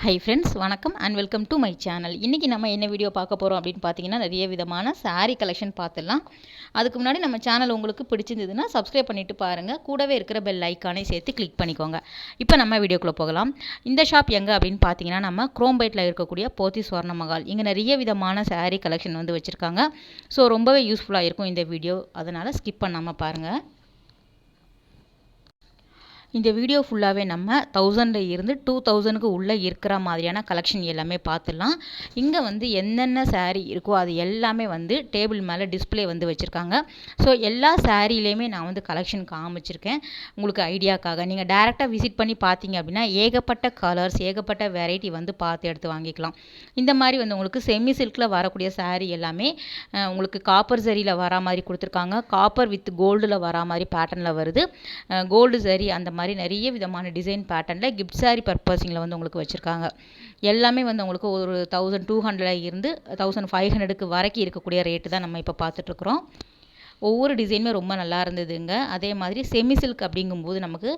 Hi friends, வணக்கம் and welcome to my channel. இன்றைக்கி நம்ம என்ன வீடியோ பார்க்க போகிறோம் அப்படின்னு பார்த்தீங்கன்னா, நிறைய விதமான சாரீ கலெக்ஷன் பார்த்துடலாம். அதுக்கு முன்னாடி நம்ம சேனல் உங்களுக்கு பிடிச்சிருந்ததுன்னா சப்ஸ்கிரைப் பண்ணிவிட்டு பாருங்கள். கூடவே இருக்கிற பெல் ஐக்கானை சேர்த்து கிளிக் பண்ணிக்கோங்க. இப்போ நம்ம வீடியோக்குள்ளே போகலாம். இந்த ஷாப் எங்கே அப்படின்னு பார்த்தீங்கன்னா, நம்ம குரோம்பேட்டில் இருக்கக்கூடிய போத்தி சுவர்ண மகால். இங்கே நிறைய விதமான சாரீ கலெக்ஷன் வந்து வச்சுருக்காங்க. ஸோ ரொம்பவே யூஸ்ஃபுல்லாக இருக்கும் இந்த வீடியோ, அதனால் ஸ்கிப் பண்ணாமல் பாருங்கள். இந்த வீடியோ ஃபுல்லாகவே நம்ம 1000 இருந்து 2000க்கு உள்ளே இருக்கிற மாதிரியான கலெக்ஷன் எல்லாமே பார்த்துடலாம். இங்கே வந்து என்னென்ன சாரீ இருக்கோ அது எல்லாமே வந்து டேபிள் மேலே டிஸ்பிளே வந்து வச்சுருக்காங்க. ஸோ எல்லா சாரீலேயுமே நான் வந்து கலெக்ஷன் காமிச்சிருக்கேன் உங்களுக்கு ஐடியாக்காக. நீங்கள் டேரெக்டாக விசிட் பண்ணி பார்த்தீங்க அப்படின்னா ஏகப்பட்ட கலர்ஸ், ஏகப்பட்ட வெரைட்டி வந்து பார்த்து எடுத்து வாங்கிக்கலாம். இந்த மாதிரி வந்து உங்களுக்கு செமி சில்கில் வரக்கூடிய சாரீ எல்லாமே உங்களுக்கு காப்பர் சரியில் வரா மாதிரி கொடுத்துருக்காங்க. காப்பர் வித் கோல்டில் வரா மாதிரி பேட்டர்னில் வருது. கோல்டு சரி அந்த மாதிரி நிறைய விதமான டிசைன் பேட்டர்னில் கிஃப்ட் சாரி பர்பஸிங்கில் வந்து உங்களுக்கு வச்சுருக்காங்க. எல்லாமே வந்து உங்களுக்கு ஒரு 1200 இருந்து 1500க்கு வரைக்கும் இருக்கக்கூடிய ரேட்டு தான் நம்ம இப்போ பார்த்துட்ருக்குறோம். ஒவ்வொரு டிசைனுமே ரொம்ப நல்லா இருந்ததுங்க. அதே மாதிரி செமி சில்க் அப்படிங்கும்போது நமக்கு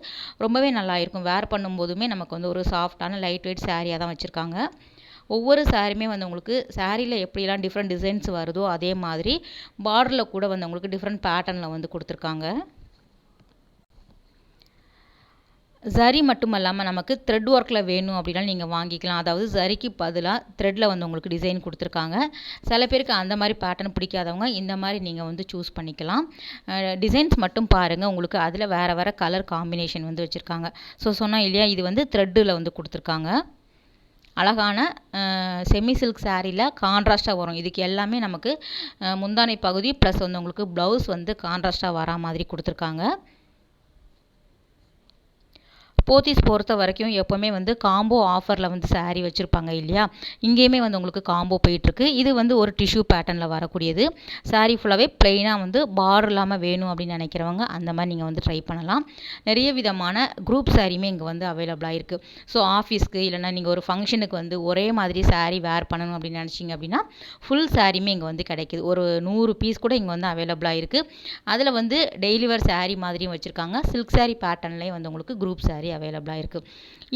ரொம்பவே நல்லா இருக்கும். வேர் பண்ணும்போதுமே நமக்கு வந்து ஒரு சாஃப்டான லைட் வெயிட் சாரியாக தான் வச்சுருக்காங்க. ஒவ்வொரு சாரியுமே வந்து உங்களுக்கு சாரியில் எப்படிலாம் டிஃப்ரெண்ட் டிசைன்ஸ் வருதோ அதே மாதிரி பார்டரில் கூட வந்து உங்களுக்கு டிஃப்ரெண்ட் பேட்டர்னில் வந்து கொடுத்துருக்காங்க. சரி மட்டும் இல்லாமல் நமக்கு த்ரெட் ஒர்க்கில் வேணும் அப்படின்னா நீங்கள் வாங்கிக்கலாம். அதாவது சரிக்கு பதிலாக த்ரெட்டில் வந்து உங்களுக்கு டிசைன் கொடுத்துருக்காங்க. சில பேருக்கு அந்த மாதிரி பேட்டர்ன் பிடிக்காதவங்க இந்த மாதிரி நீங்கள் வந்து சூஸ் பண்ணிக்கலாம். டிசைன்ஸ் மட்டும் பாருங்கள், உங்களுக்கு அதில் வேறு வேறு கலர் காம்பினேஷன் வந்து வச்சுருக்காங்க. ஸோ சொன்னால் இல்லையா, இது வந்து த்ரெட்டில் வந்து கொடுத்துருக்காங்க. அழகான செமி சில்க் சாரியில் கான்ட்ராஸ்ட்டாக வரும். இதுக்கு எல்லாமே நமக்கு முந்தானை பகுதி ப்ளஸ் வந்து உங்களுக்கு ப்ளவுஸ் வந்து கான்ட்ராஸ்ட்டாக வரா மாதிரி கொடுத்துருக்காங்க. போத்தீஸ் பொறுத்த வரைக்கும் எப்போவுமே வந்து காம்போ ஆஃபரில் வந்து சாரீ வச்சுருப்பாங்க இல்லையா. இங்கேயுமே வந்து உங்களுக்கு காம்போ போயிட்டுருக்கு. இது வந்து ஒரு டிஷ்யூ பேட்டர்னில் வரக்கூடியது. சாரீ ஃபுல்லாகவே ப்ளெயினாக வந்து பார்டர் இல்லாமல் வேணும் அப்படின்னு நினைக்கிறவங்க அந்த மாதிரி நீங்கள் வந்து ட்ரை பண்ணலாம். நிறைய விதமான குரூப் சாரியுமே இங்கே வந்து அவைலபிளாக இருக்குது. ஸோ ஆஃபீஸ்க்கு இல்லைனா நீங்கள் ஒரு ஃபங்க்ஷனுக்கு வந்து ஒரே மாதிரி சாரீ வேர் பண்ணணும் அப்படின்னு நினச்சிங்க அப்படின்னா ஃபுல் சாரியுமே இங்கே வந்து கிடைக்கிது. ஒரு 100 பீஸ் கூட இங்கே வந்து அவைலபிளாக இருக்குது. அதில் வந்து டெய்லி வேர் சாரீ மாதிரியும் வச்சுருக்காங்க. சில்க் சாரீ பேட்டர்ன்லேயே வந்து உங்களுக்கு குரூப் சாரீ அவைலபிளாக இருக்குது.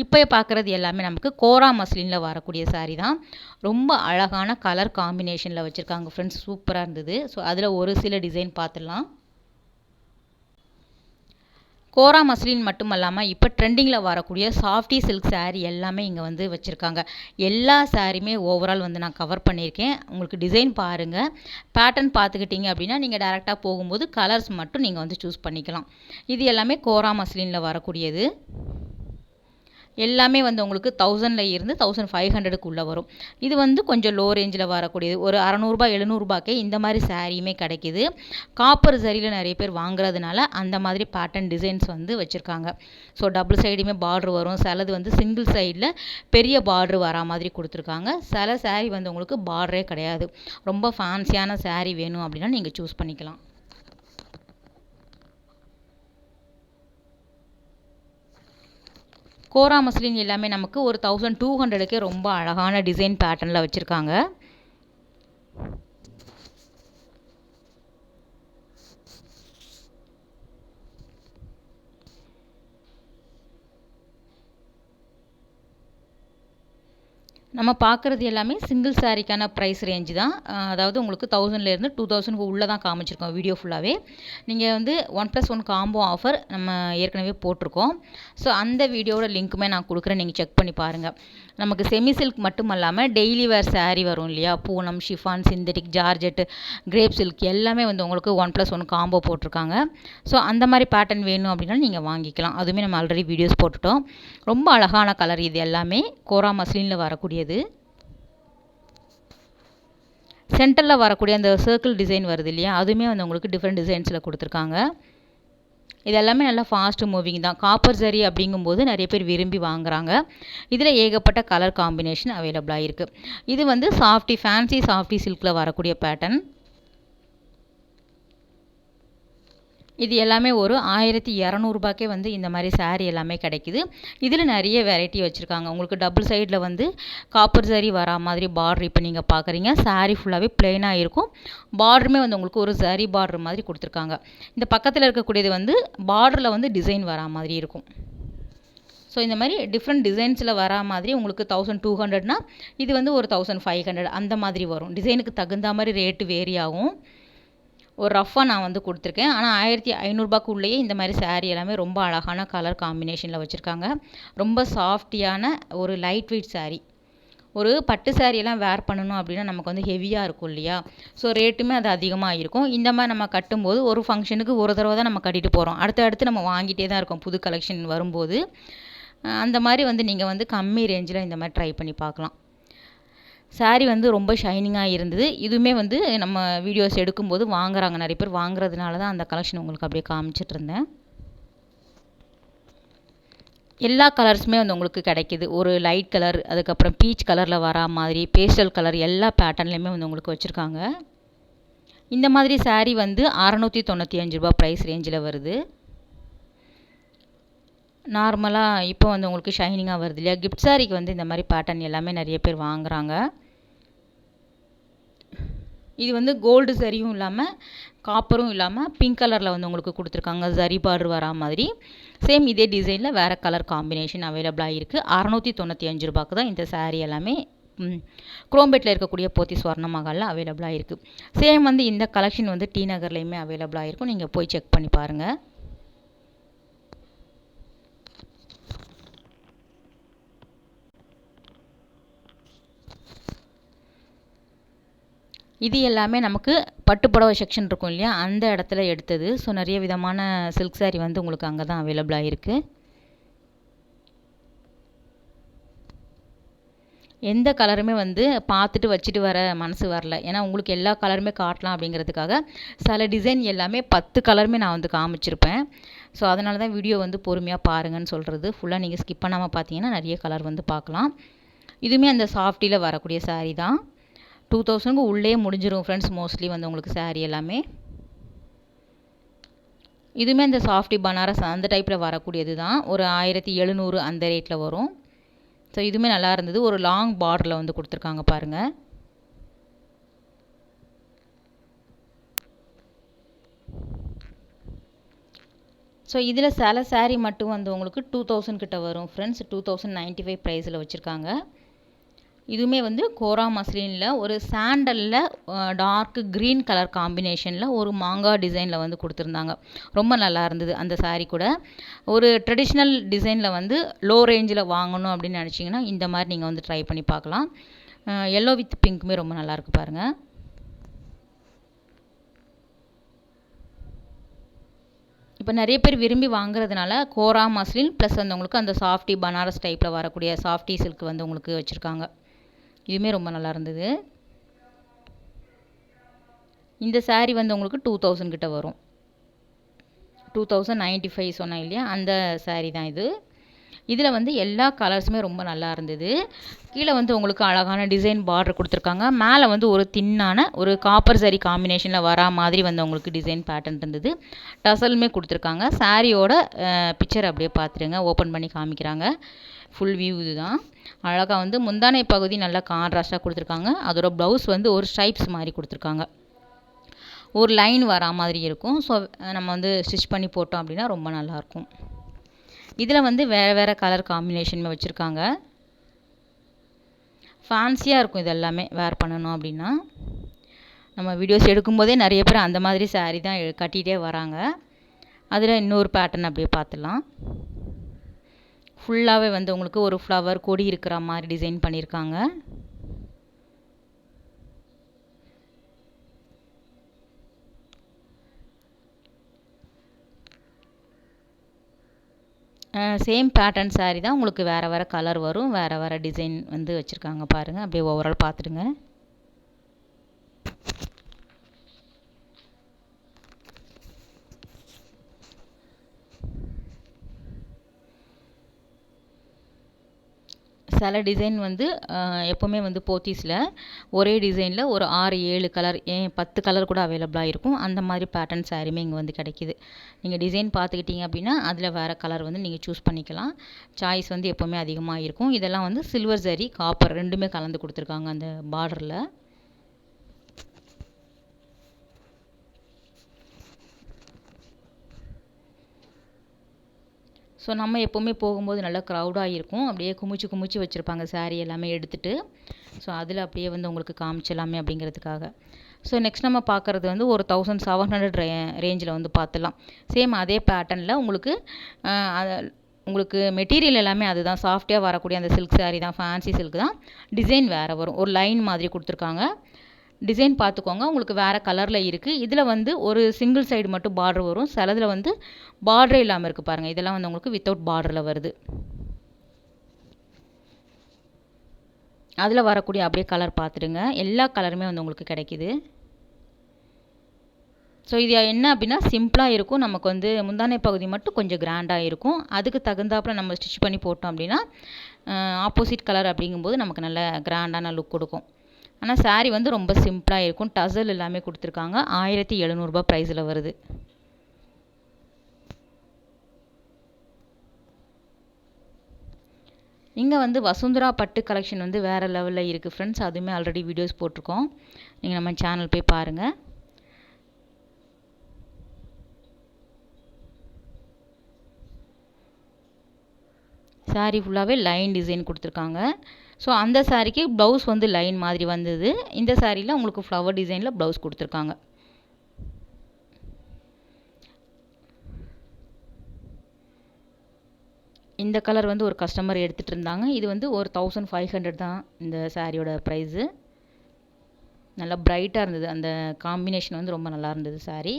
இப்போ பார்க்குறது எல்லாமே நமக்கு கோரா மஸ்லினில் வரக்கூடிய சாரீ தான். ரொம்ப அழகான கலர் காம்பினேஷனில் வச்சுருக்காங்க ஃப்ரெண்ட்ஸ், சூப்பராக இருந்தது. ஸோ அதில் ஒரு சில டிசைன் பார்த்துடலாம். கோரா மஸ்லின் மட்டும் இல்லாமல் இப்போ ட்ரெண்டிங்கில் வரக்கூடிய சாஃப்டி சில்க் சாரீ எல்லாமே இங்கே வந்து வச்சுருக்காங்க. எல்லா சாரியுமே ஓவரால் வந்து நான் கவர் பண்ணியிருக்கேன். உங்களுக்கு டிசைன் பாருங்கள், பேட்டர்ன் பார்த்துக்கிட்டிங்க அப்படின்னா நீங்கள் டேரெக்டாக போகும்போது கலர்ஸ் மட்டும் நீங்கள் வந்து சூஸ் பண்ணிக்கலாம். இது எல்லாமே கோரா மஸ்லினில் வரக்கூடியது. எல்லாமே வந்து உங்களுக்கு 1000 இருந்து 1500க்குள்ளே வரும். இது வந்து கொஞ்சம் லோ ரேஞ்சில் வரக்கூடியது. ஒரு 600 700 இந்த மாதிரி சாரியுமே கிடைக்கிது. காப்பர் சரியில் நிறைய பேர் வாங்குறதுனால அந்த மாதிரி பேட்டர்ன் டிசைன்ஸ் வந்து வச்சுருக்காங்க. ஸோ டபுள் சைடுமே பார்ட்ரு வரும். சிலது வந்து சிங்கிள் சைடில் பெரிய பார்ட்ரு வரா மாதிரி கொடுத்துருக்காங்க. சில சாரீ வந்து உங்களுக்கு பார்டரே கிடையாது. ரொம்ப ஃபேன்சியான சாரீ வேணும் அப்படின்னா நீங்கள் சூஸ் பண்ணிக்கலாம். கோரா மஸ்லின் எல்லாமே நமக்கு ஒரு 1200க்கே ரொம்ப அழகான டிசைன் பேட்டர்னில் வச்சுருக்காங்க. நம்ம பார்க்குறது எல்லாமே சிங்கிள் சாரிக்கான ப்ரைஸ் ரேஞ்சு தான். அதாவது உங்களுக்கு 1000லேருந்து 2000க்கு உள்ளே தான் காமிச்சிருக்கோம் வீடியோ ஃபுல்லாகவே. நீங்கள் வந்து 1+1 காம்போ ஆஃபர் நம்ம ஏற்கனவே போட்டிருக்கோம். ஸோ அந்த வீடியோட லிங்க்குமே நான் கொடுக்குறேன், நீங்கள் செக் பண்ணி பாருங்கள். நமக்கு செமி சில்க் மட்டும் இல்லாமல் டெய்லி வேர் சாரீ வரும் இல்லையா, Poonam, chiffon, synthetic, georgette, grape silk எல்லாமே வந்து உங்களுக்கு 1+1 காம்போ போட்டிருக்காங்க. ஸோ அந்த மாதிரி பேட்டர்ன் வேணும் அப்படின்னா நீங்கள் வாங்கிக்கலாம். அதுவுமே நம்ம ஆல்ரெடி வீடியோஸ் போட்டுட்டோம். ரொம்ப அழகான கலர் இது எல்லாமே கோரா மஸ்லினில் வரக்கூடியது. சென்டரில் வரக்கூடிய அந்த சர்க்கிள் டிசைன் வருது இல்லையா, அதுவுமே வந்து உங்களுக்கு டிஃப்ரெண்ட் டிசைன்ஸில் கொடுத்துருக்காங்க. இது எல்லாமே நல்லா ஃபாஸ்ட் மூவிங் தான். காப்பர் சரி அப்படிங்கும்போது நிறைய பேர் விரும்பி வாங்குறாங்க. இதில் ஏகப்பட்ட கலர் காம்பினேஷன் அவைலபிளாக இருக்குது. இது வந்து சாஃப்டி ஃபேன்சி சாஃப்டி சில்கில் வரக்கூடிய பேட்டர்ன். இது எல்லாமே ஒரு 1200 வந்து இந்த மாதிரி சாரீ எல்லாமே கிடைக்கிது. இதில் நிறைய வெரைட்டி வச்சுருக்காங்க. உங்களுக்கு டபுள் சைடில் வந்து காப்பர் சாரீ வரா மாதிரி பார்டர் இப்போ நீங்கள் பார்க்குறீங்க. சாரீ ஃபுல்லாகவே ப்ளெயினாக இருக்கும். பார்டருமே வந்து உங்களுக்கு ஒரு சரி பார்டர் மாதிரி கொடுத்துருக்காங்க. இந்த பக்கத்தில் இருக்கக்கூடியது வந்து பார்டரில் வந்து டிசைன் வரா மாதிரி இருக்கும். ஸோ இந்த மாதிரி டிஃப்ரெண்ட் டிசைன்ஸில் வரா மாதிரி உங்களுக்கு 1200னா இது வந்து ஒரு 1500 அந்த மாதிரி வரும். டிசைனுக்கு தகுந்த மாதிரி ரேட்டு வேரி ஆகும். ஒரு ரஃப்பாக நான் வந்து கொடுத்துருக்கேன். ஆனால் 1500 உள்ளேயே இந்த மாதிரி saree எல்லாமே ரொம்ப அழகான கலர் காம்பினேஷனில் வச்சுருக்காங்க. ரொம்ப சாஃப்டியான ஒரு லைட் வெயிட் saree. ஒரு பட்டு சாரியெல்லாம் வேர் பண்ணணும் அப்படின்னா நமக்கு வந்து ஹெவியாக இருக்கும் இல்லையா? ஸோ ரேட்டுமே அது அதிகமாக இருக்கும். இந்த மாதிரி நம்ம கட்டும்போது ஒரு ஃபங்க்ஷனுக்கு ஒரு தடவை தான் நம்ம கட்டிட்டு போகிறோம். அடுத்து நம்ம வாங்கிட்டே தான் இருக்கோம் புது கலெக்ஷன் வரும்போது. அந்த மாதிரி வந்து நீங்கள் வந்து கம்மி ரேஞ்சில் இந்த மாதிரி ட்ரை பண்ணி பார்க்கலாம். saree வந்து ரொம்ப ஷைனிங்காக இருந்தது. இதுவுமே வந்து நம்ம வீடியோஸ் எடுக்கும்போது வாங்குறாங்க, நிறைய பேர் வாங்குறதுனால தான் அந்த கலெக்ஷன் உங்களுக்கு அப்படியே காமிச்சிட்டு இருந்தேன். எல்லா கலர்ஸுமே வந்து உங்களுக்கு கிடைக்கிது. ஒரு லைட் கலர், அதுக்கப்புறம் பீச் கலரில் வரா மாதிரி, பேஸ்டல் கலர் எல்லா பேட்டர்ன்லேயுமே வந்து உங்களுக்கு வச்சுருக்காங்க. இந்த மாதிரி saree வந்து ரூ. 695 ப்ரைஸ் ரேஞ்சில் வருது. நார்மலாக இப்போ வந்து உங்களுக்கு ஷைனிங்காக வருது இல்லையா? கிஃப்ட் சாரிக்கு வந்து இந்த மாதிரி பேட்டர்ன் எல்லாமே நிறைய பேர் வாங்குறாங்க. இது வந்து கோல்டு சரியும் இல்லாமல் காப்பரும் இல்லாமல் பிங்க் கலரில் வந்து உங்களுக்கு கொடுத்துருக்காங்க. ஜரி பார்டர் வரா மாதிரி. சேம் இதே டிசைனில் வேறு கலர் காம்பினேஷன் அவைலபிளாக இருக்குது. ரூ. 695 தான் இந்த saree எல்லாமே குரோம்பேட்டில் இருக்கக்கூடிய போத்தி ஸ்வர்ண மஹாலில் அவைலபிளாக இருக்குது. சேம் வந்து இந்த கலெக்ஷன் வந்து டி நகர்லேயுமே அவைலபிளாக இருக்கும். நீங்கள் போய் செக் பண்ணி பாருங்கள். இது எல்லாமே நமக்கு பட்டுப்புடவை செக்ஷன் இருக்கும் இல்லையா? அந்த இடத்துல எடுத்தது. ஸோ நிறைய விதமான சில்க் saree வந்து உங்களுக்கு அங்கே தான் அவைலபிளாக இருக்குது. எந்த கலருமே வந்து பார்த்துட்டு வச்சுட்டு வர மனசு வரல. ஏன்னா உங்களுக்கு எல்லா கலருமே காட்டலாம் அப்படிங்கிறதுக்காக சில டிசைன் எல்லாமே 10 கலருமே நான் வந்து காமிச்சிருப்பேன். ஸோ அதனால தான் வீடியோ வந்து பொறுமையாக பாருங்கன்னு சொல்கிறது. ஃபுல்லாக நீங்கள் ஸ்கிப் பண்ணாமல் பார்த்தீங்கன்னா நிறைய கலர் வந்து பார்க்கலாம். இதுவுமே அந்த சாஃப்டியில் வரக்கூடிய saree தான். 2000க்கு உள்ளே முடிஞ்சிடும் ஃப்ரெண்ட்ஸ். மோஸ்ட்லி வந்து உங்களுக்கு saree எல்லாமே. இதுவுமே இந்த சாஃப்டி பனாரஸ் அந்த டைப்பில் வரக்கூடியது தான். ஒரு 1700 அந்த ரேட்டில் வரும். ஸோ இதுவுமே நல்லா இருந்தது. ஒரு லாங் பார்டரில் வந்து கொடுத்துருக்காங்க பாருங்கள். ஸோ இதில் சில saree மட்டும் வந்து உங்களுக்கு 2000 கிட்ட வரும் ஃப்ரெண்ட்ஸ். 2095 ப்ரைஸில் வச்சுருக்காங்க. இதுவுமே வந்து கோரா மஸ்லினில் ஒரு சாண்டலில் டார்க் க்ரீன் கலர் காம்பினேஷனில் ஒரு மாங்காய் டிசைனில் வந்து கொடுத்துருந்தாங்க. ரொம்ப நல்லா இருந்தது அந்த saree கூட. ஒரு ட்ரெடிஷ்னல் டிசைனில் வந்து லோ ரேஞ்சில் வாங்கணும் அப்படின்னு நினச்சிங்கன்னா இந்த மாதிரி நீங்கள் வந்து ட்ரை பண்ணி பார்க்கலாம். எல்லோ வித் பிங்க்குமே ரொம்ப நல்லாயிருக்கு பாருங்கள். இப்போ நிறைய பேர் விரும்பி வாங்குறதுனால கோரா மஸ்லின் ப்ளஸ் வந்து உங்களுக்கு அந்த சாஃப்டி பனாரஸ் டைப்பில் வரக்கூடிய சாஃப்டி சில்க் வந்து உங்களுக்கு வச்சுருக்காங்க. இதுவுமே ரொம்ப நல்லா இருந்தது. இந்த saree வந்து உங்களுக்கு 2000 கிட்ட வரும். 2095 சொன்னேன் இல்லையா? அந்த saree தான் இது. இதில் வந்து எல்லா கலர்ஸுமே ரொம்ப நல்லா இருந்தது. கீழே வந்து உங்களுக்கு அழகான டிசைன் பார்டர் கொடுத்துருக்காங்க. மேலே வந்து ஒரு தின்னான ஒரு காப்பர் saree காம்பினேஷனில் வரா மாதிரி வந்து உங்களுக்கு டிசைன் பேட்டர்ன் இருந்தது. டசலுமே கொடுத்துருக்காங்க. சாரியோட பிக்சர் அப்படியே பார்த்துருங்க. ஓப்பன் பண்ணி காமிக்கிறாங்க. ஃபுல் வியூ இது தான். அழகாக வந்து முந்தானை பகுதி நல்லா கான்ட்ராஸ்ட்டாக கொடுத்துருக்காங்க. அதோட ப்ளவுஸ் வந்து ஒரு ஸ்ட்ரைப்ஸ் மாதிரி கொடுத்துருக்காங்க. ஒரு லைன் வரா மாதிரி இருக்கும். ஸோ நம்ம வந்து ஸ்டிச் பண்ணி போட்டோம் அப்படின்னா ரொம்ப நல்லாயிருக்கும். இதில் வந்து வேறு வேறு கலர் காம்பினேஷன் வச்சுருக்காங்க. ஃபேன்சியாக இருக்கும் இது எல்லாமே வேர் பண்ணணும் அப்படின்னா. நம்ம வீடியோஸ் எடுக்கும்போதே நிறைய பேர் அந்த மாதிரி saree தான் கட்டிகிட்டே வராங்க. அதில் இன்னொரு பேட்டர்ன் அப்படியே பார்த்துடலாம். ஃபுல்லாகவே வந்து உங்களுக்கு ஒரு ஃப்ளவர் கொடி இருக்கிற மாதிரி டிசைன் பண்ணியிருக்காங்க. சேம் பேட்டர்ன் saree தான். உங்களுக்கு வேறு வேறு கலர் வரும். வேறு வேறு டிசைன் வந்து வச்சுருக்காங்க பாருங்கள். அப்படியே ஓவரால் பார்த்துடுங்க. சில டிசைன் வந்து எப்போவுமே வந்து போத்தீஸில் ஒரே டிசைனில் ஒரு 6-7 கலர் 10 கலர் கூட அவைலபிளாக இருக்கும். அந்த மாதிரி பேட்டர்ன் சாரீமே இங்கே வந்து கிடைக்கிது. நீங்கள் டிசைன் பார்த்துக்கிட்டிங்க அப்படின்னா அதில் வேறு கலர் வந்து நீங்கள் சூஸ் பண்ணிக்கலாம். சாய்ஸ் வந்து எப்போவுமே அதிகமாக இருக்கும். இதெல்லாம் வந்து சில்வர் ஜரி காப்பர் ரெண்டுமே கலந்து கொடுத்துருக்காங்க அந்த பார்டரில். ஸோ ஸோ நம்ம எப்போவுமே போகும்போது நல்லா க்ரௌடாக இருக்கும், அப்படியே குமிச்சு வச்சுருப்பாங்க சாரீ எல்லாமே எடுத்துகிட்டு. ஸோ அதில் அப்படியே வந்து உங்களுக்கு காமிச்சலாமே அப்படிங்கிறதுக்காக. ஸோ நெக்ஸ்ட் நம்ம பார்க்குறது வந்து ஒரு 1700 ரேஞ்சில் வந்து பார்த்துலாம். சேம் அதே பேட்டர்னில் உங்களுக்கு உங்களுக்கு மெட்டீரியல் எல்லாமே அதுதான், சாஃப்டாக வரக்கூடிய அந்த சில்க் சாரீ தான், ஃபேன்சி சில்க் தான். டிசைன் வேறு வரும், ஒரு லைன் மாதிரி கொடுத்துருக்காங்க. டிசைன் பார்த்துக்கோங்க, உங்களுக்கு வேறு கலரில் இருக்குது. இதில் வந்து ஒரு சிங்கிள் சைடு மட்டும் பார்டர் வரும், சிலதில் வந்து பார்டரே இல்லாமல் இருக்குது பாருங்கள். இதெல்லாம் வந்து உங்களுக்கு வித்தவுட் பார்டரில் வருது. அதில் வரக்கூடிய அப்படியே கலர் பார்த்துடுங்க, எல்லா கலருமே வந்து உங்களுக்கு கிடைக்கிது. ஸோ இது என்ன அப்படின்னா சிம்பிளாக இருக்கும், நமக்கு வந்து முந்தானை பகுதி மட்டும் கொஞ்சம் கிராண்டாக இருக்கும். அதுக்கு தகுந்தாப்பில் நம்ம ஸ்டிச் பண்ணி போட்டோம் அப்படின்னா ஆப்போசிட் கலர் அப்படிங்கும்போது நமக்கு நல்ல கிராண்டான லுக் கொடுக்கும். ஆனால் சாரீ வந்து ரொம்ப சிம்பிளாக இருக்கும், டசல் எல்லாமே கொடுத்துருக்காங்க. 1700 ரூபாய் ப்ரைஸில் வருது. இங்கே வந்து வசுந்தரா பட்டு கலெக்ஷன் வந்து வேறு லெவலில் இருக்குது ஃப்ரெண்ட்ஸ். அதுவுமே ஆல்ரெடி வீடியோஸ் போட்டிருக்கோம், நீங்கள் நம்ம சேனல் போய் பாருங்கள். சாரீ ஃபுல்லாகவே லைன் டிசைன் கொடுத்துருக்காங்க. ஸோ அந்த சாரீக்கு ப்ளவுஸ் வந்து லைன் மாதிரி வந்தது. இந்த சாரியில் உங்களுக்கு ஃப்ளவர் டிசைனில் ப்ளவுஸ் கொடுத்துருக்காங்க. இந்த கலர் வந்து ஒரு கஸ்டமர் எடுத்துகிட்டு இருந்தாங்க. இது வந்து ஒரு 1500 தான் இந்த சாரியோட ப்ரைஸு. நல்லா பிரைட்டாக இருந்தது, அந்த காம்பினேஷன் வந்து ரொம்ப நல்லா இருந்தது சாரீ.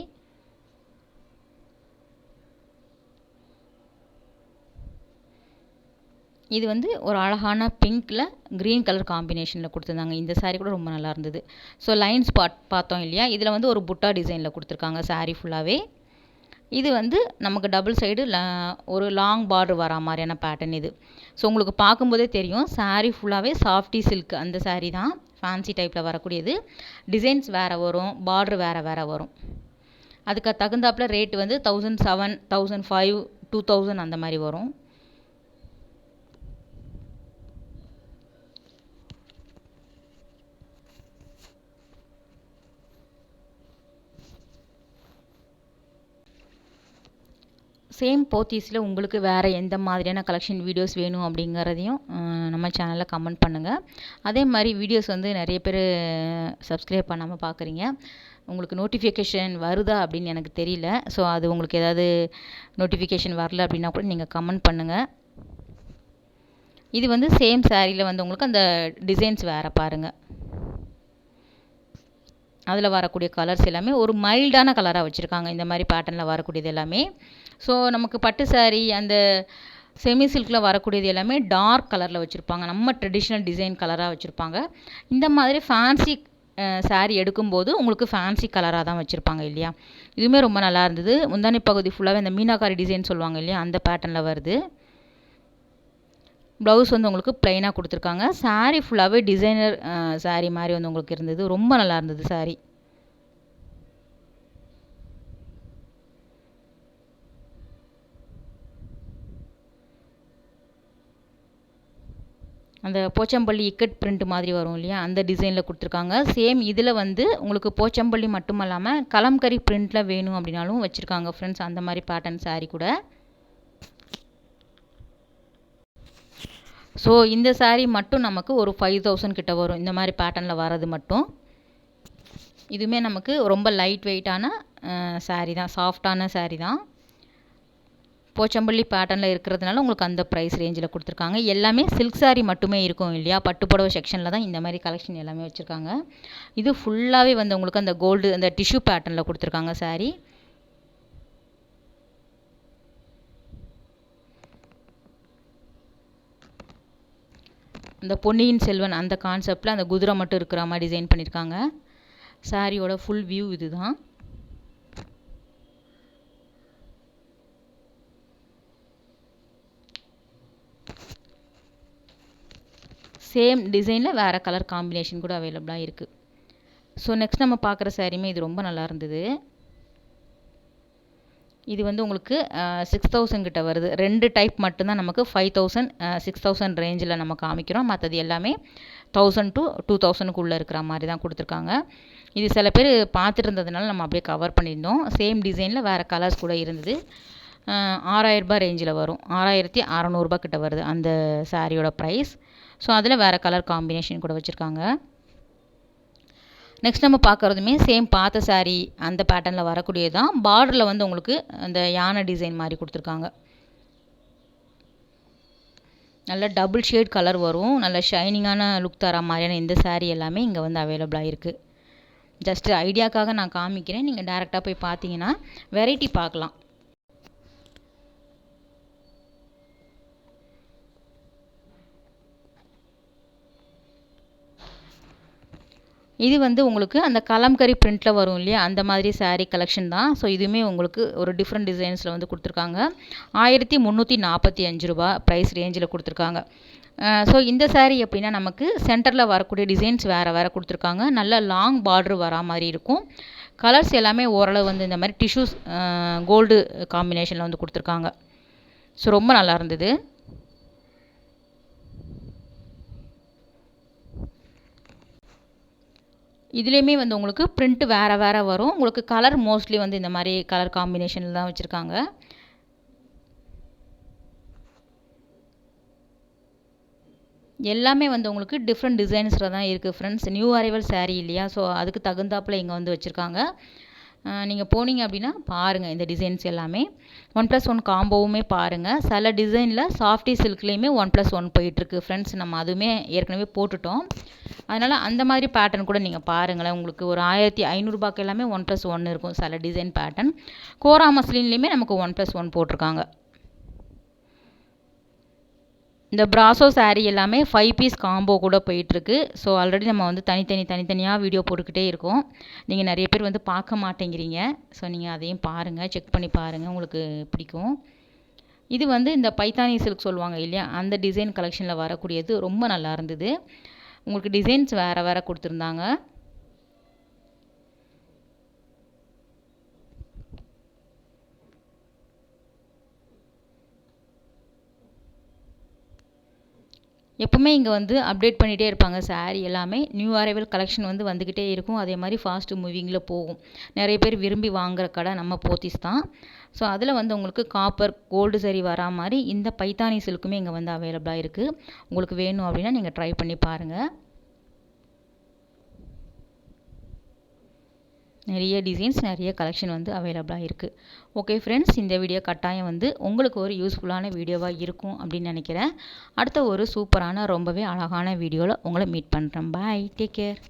இது வந்து ஒரு அழகான பிங்க்கில் க்ரீன் கலர் காம்பினேஷனில் கொடுத்துருந்தாங்க. இந்த சாரீ கூட ரொம்ப நல்லா இருந்தது. ஸோ லைன்ஸ் பார்த்தோம் இல்லையா, இதில் வந்து ஒரு புட்டா டிசைனில் கொடுத்துருக்காங்க சாரீ ஃபுல்லாகவே. இது வந்து நமக்கு டபுள் சைடு ஒரு லாங் பார்டர் வரா மாதிரியான பேட்டர்ன் இது. ஸோ உங்களுக்கு பார்க்கும்போதே தெரியும், சாரீ ஃபுல்லாகவே சாஃப்டி சில்க் அந்த சாரீ தான், ஃபேன்சி டைப்பில் வரக்கூடியது. டிசைன்ஸ் வேறு வரும், பார்டர் வேறு வரும். அதுக்கு தகுந்தாப்பில் ரேட்டு வந்து 1700, 1500, 2000 அந்த மாதிரி வரும். சேம் போத்தீஸில் உங்களுக்கு வேறு எந்த மாதிரியான கலெக்ஷன் வீடியோஸ் வேணும் அப்படிங்கிறதையும் நம்ம சேனலில் கமெண்ட் பண்ணுங்கள். அதே மாதிரி வீடியோஸ் வந்து நிறைய பேர் சப்ஸ்கிரைப் பண்ணாமல் பார்க்குறீங்க, உங்களுக்கு நோட்டிஃபிகேஷன் வருதா அப்படின்னு எனக்கு தெரியல. ஸோ அது உங்களுக்கு ஏதாவது நோட்டிஃபிகேஷன் வரல அப்படின்னா கூட நீங்கள் கமெண்ட் பண்ணுங்கள். இது வந்து சேம் சாரியில் வந்து உங்களுக்கு அந்த டிசைன்ஸ் வேறு பாருங்கள். அதில் வரக்கூடிய கலர்ஸ் எல்லாமே ஒரு மைல்டான கலராக வச்சுருக்காங்க, இந்த மாதிரி பேட்டர்னில் வரக்கூடியது எல்லாமே. ஸோ நமக்கு பட்டு சாரீ அந்த செமி சில்கில் வரக்கூடியது எல்லாமே டார்க் கலரில் வச்சுருப்பாங்க, நம்ம ட்ரெடிஷ்னல் டிசைன் கலராக வச்சுருப்பாங்க. இந்த மாதிரி ஃபேன்சி சாரீ எடுக்கும்போது உங்களுக்கு ஃபேன்சி கலராக தான் வச்சுருப்பாங்க இல்லையா. இதுவுமே ரொம்ப நல்லா இருந்தது. முந்தானி பகுதி ஃபுல்லாகவே இந்த மீனாக்காரி டிசைன் சொல்லுவாங்க இல்லையா, அந்த பேட்டர்னில் வருது. ப்ளவுஸ் வந்து உங்களுக்கு ப்ளைனாக கொடுத்துருக்காங்க. சாரீ ஃபுல்லாகவே டிசைனர் சாரீ மாதிரி வந்து உங்களுக்கு இருந்தது, ரொம்ப நல்லா இருந்தது சாரீ. அந்த போச்சம்பள்ளி இக்கட் பிரிண்ட் மாதிரி வரும் இல்லையா, அந்த டிசைனில் கொடுத்துருக்காங்க. சேம் இதில் வந்து உங்களுக்கு போச்சம்பள்ளி மட்டும் இல்லாமல் கலம்கரி பிரிண்டில் வேணும் அப்படின்னாலும் வச்சுருக்காங்க ஃப்ரெண்ட்ஸ், அந்த மாதிரி பேட்டர்ன் சாரீ கூட. ஸோ இந்த சாரீ மட்டும் நமக்கு ஒரு 5000 கிட்ட வரும், இந்த மாதிரி பேட்டர்னில் வர்றது மட்டும். இதுவுமே நமக்கு ரொம்ப லைட் வெயிட்டான சாரீ தான், சாஃப்டான சாரீ தான். போச்சம்பள்ளி பேட்டர்னில் இருக்கிறதுனால உங்களுக்கு அந்த ப்ரைஸ் ரேஞ்சில் கொடுத்துருக்காங்க. எல்லாமே சில்க் சாரீ மட்டுமே இருக்கும் இல்லையா, பட்டு புடவை செக்ஷனில் தான் இந்த மாதிரி கலெக்ஷன் எல்லாமே வச்சுருக்காங்க. இது ஃபுல்லாகவே வந்து உங்களுக்கு அந்த கோல்டு அந்த டிஷ்யூ பேட்டர்னில் கொடுத்துருக்காங்க சாரீ. இந்த பொன்னியின் செல்வன் அந்த கான்செப்டில் அந்த குதிரை மட்டும் இருக்கிற மாதிரி டிசைன் பண்ணியிருக்காங்க. சாரியோட ஃபுல் வியூ இது தான். சேம் டிசைனில் வேறு கலர் காம்பினேஷன் கூட அவைலபிளாக இருக்குது. ஸோ நெக்ஸ்ட் நம்ம பார்க்குற சாரியுமே இது ரொம்ப நல்லா இருந்தது. இது வந்து உங்களுக்கு 6000 கிட்ட வருது. 2 டைப் மட்டும்தான் நமக்கு 5000, 6000 ரேஞ்சில் நம்ம காமிக்கிறோம். மற்றது எல்லாமே 1000 to 2000க்குள்ளே இருக்கிற மாதிரி தான் கொடுத்துருக்காங்க. இது சில பேர் பார்த்துட்டு இருந்ததுனால நம்ம அப்படியே கவர் பண்ணியிருந்தோம். சேம் டிசைனில் வேறு கலர்ஸ் கூட இருந்தது. ரூ. 6000 ரேஞ்சில் வரும். 6600 கிட்ட வருது அந்த சாரியோட ப்ரைஸ். ஸோ அதில் வேறு கலர் காம்பினேஷன் கூட வச்சுருக்காங்க. நெக்ஸ்ட் நம்ம பார்க்குறதுமே சேம் பார்த்த சாரீ அந்த பேட்டர்னில் வரக்கூடியது தான். பார்டரில் வந்து உங்களுக்கு அந்த யானை டிசைன் மாதிரி கொடுத்துருக்காங்க. நல்ல டபுள் ஷேட் கலர் வரும். நல்ல ஷைனிங்கான லுக் தர மாதிரியான இந்த சாரீ எல்லாமே இங்கே வந்து அவைலபிளாக இருக்குது. ஜஸ்ட்டு ஐடியாக்காக நான் காமிக்கிறேன். நீங்கள் டேரெக்டாக போய் பார்த்தீங்கன்னா வெரைட்டி பார்க்கலாம். இது வந்து உங்களுக்கு அந்த கலம்கரி பிரிண்ட்டில் வரும் இல்லையா, அந்த மாதிரி சாரீ கலெக்ஷன் தான். ஸோ இதுவுமே உங்களுக்கு ஒரு டிஃப்ரெண்ட் டிசைன்ஸில் வந்து கொடுத்துருக்காங்க. ரூ. 1345 ப்ரைஸ் ரேஞ்சில் கொடுத்துருக்காங்க. ஸோ இந்த சாரீ எப்படின்னா நமக்கு சென்டரில் வரக்கூடிய டிசைன்ஸ் வேறு கொடுத்துருக்காங்க. நல்ல லாங் பார்ட்ரு வரா மாதிரி இருக்கும். கலர்ஸ் எல்லாமே ஓரளவு வந்து இந்த மாதிரி டிஷ்யூஸ் கோல்டு காம்பினேஷனில் வந்து கொடுத்துருக்காங்க. ஸோ ரொம்ப நல்லா இருந்தது. இதுலேயுமே வந்து உங்களுக்கு பிரிண்ட் வேறு வரும். உங்களுக்கு கலர் மோஸ்ட்லி வந்து இந்த மாதிரி கலர் காம்பினேஷனில் தான் வச்சுருக்காங்க. எல்லாமே வந்து உங்களுக்கு டிஃப்ரெண்ட் டிசைன்ஸில் தான் இருக்குது ஃப்ரெண்ட்ஸ். நியூ அரைவல் சாரீ இல்லையா, ஸோ அதுக்கு தகுந்தாப்பில் இங்கே வந்து வச்சுருக்காங்க. நீங்கள் போனீங்க அப்படின்னா பாருங்கள் இந்த டிசைன்ஸ் எல்லாமே. 1+1 காம்போவுமே பாருங்கள். சில டிசைனில் சாஃப்டி சில்க்லேயுமே 1+1 போயிட்டுருக்கு ஃப்ரெண்ட்ஸ். நம்ம அதுவுமே ஏற்கனவே போட்டுட்டோம். அதனால் அந்த மாதிரி பேட்டர்ன் கூட நீங்கள் பாருங்களேன். உங்களுக்கு ஒரு 1500 எல்லாமே 1+1 இருக்கும் சில டிசைன் பேட்டர்ன். கோரா மஸ்லின்லேயுமே நமக்கு 1+1 போட்டிருக்காங்க. இந்த பிராசோ சாரீ எல்லாமே 5 பீஸ் காம்போ கூட போயிட்டுருக்கு. ஸோ ஆல்ரெடி நம்ம வந்து தனித்தனியாக வீடியோ போட்டுக்கிட்டே இருக்கோம். நீங்கள் நிறைய பேர் வந்து பார்க்க மாட்டேங்கிறீங்க. ஸோ நீங்கள் அதையும் பாருங்கள், செக் பண்ணி பாருங்கள், உங்களுக்கு பிடிக்கும். இது வந்து இந்த பைத்தானி சில்க் சொல்லுவாங்க இல்லையா, அந்த டிசைன் கலெக்ஷனில் வரக்கூடியது ரொம்ப நல்லா இருந்தது. உங்களுக்கு டிசைன்ஸ் வேறு கொடுத்துருந்தாங்க. எப்போவுமே இங்கே வந்து அப்டேட் பண்ணிகிட்டே இருப்பாங்க சாரீ எல்லாமே. நியூ அரைவல் கலெக்ஷன் வந்து வந்துக்கிட்டே இருக்கும். அதே மாதிரி ஃபாஸ்ட்டு மூவிங்கில் போகும். நிறைய பேர் விரும்பி வாங்குகிற கடை நம்ம போத்தீஸ் தான். ஸோ அதில் வந்து உங்களுக்கு காப்பர் கோல்டு சரி வரா மாதிரி இந்த பைத்தானி சில்க்குமே இங்கே வந்து அவைலபிளாக இருக்குது. உங்களுக்கு வேணும் அப்படின்னா நீங்கள் ட்ரை பண்ணி பாருங்கள். நிறைய டிசைன்ஸ் நிறைய கலெக்ஷன் வந்து அவைலபிளாக இருக்குது. ஓகே ஃப்ரெண்ட்ஸ், இந்த வீடியோ கட்டாயம் வந்து உங்களுக்கு ஒரு யூஸ்ஃபுல்லான வீடியோவாக இருக்கும் அப்படின்னு நினைக்கிறேன். அடுத்த ஒரு சூப்பரான ரொம்பவே அழகான வீடியோவில் உங்களை மீட் பண்ணுறேன். பாய், டேக் கேர்.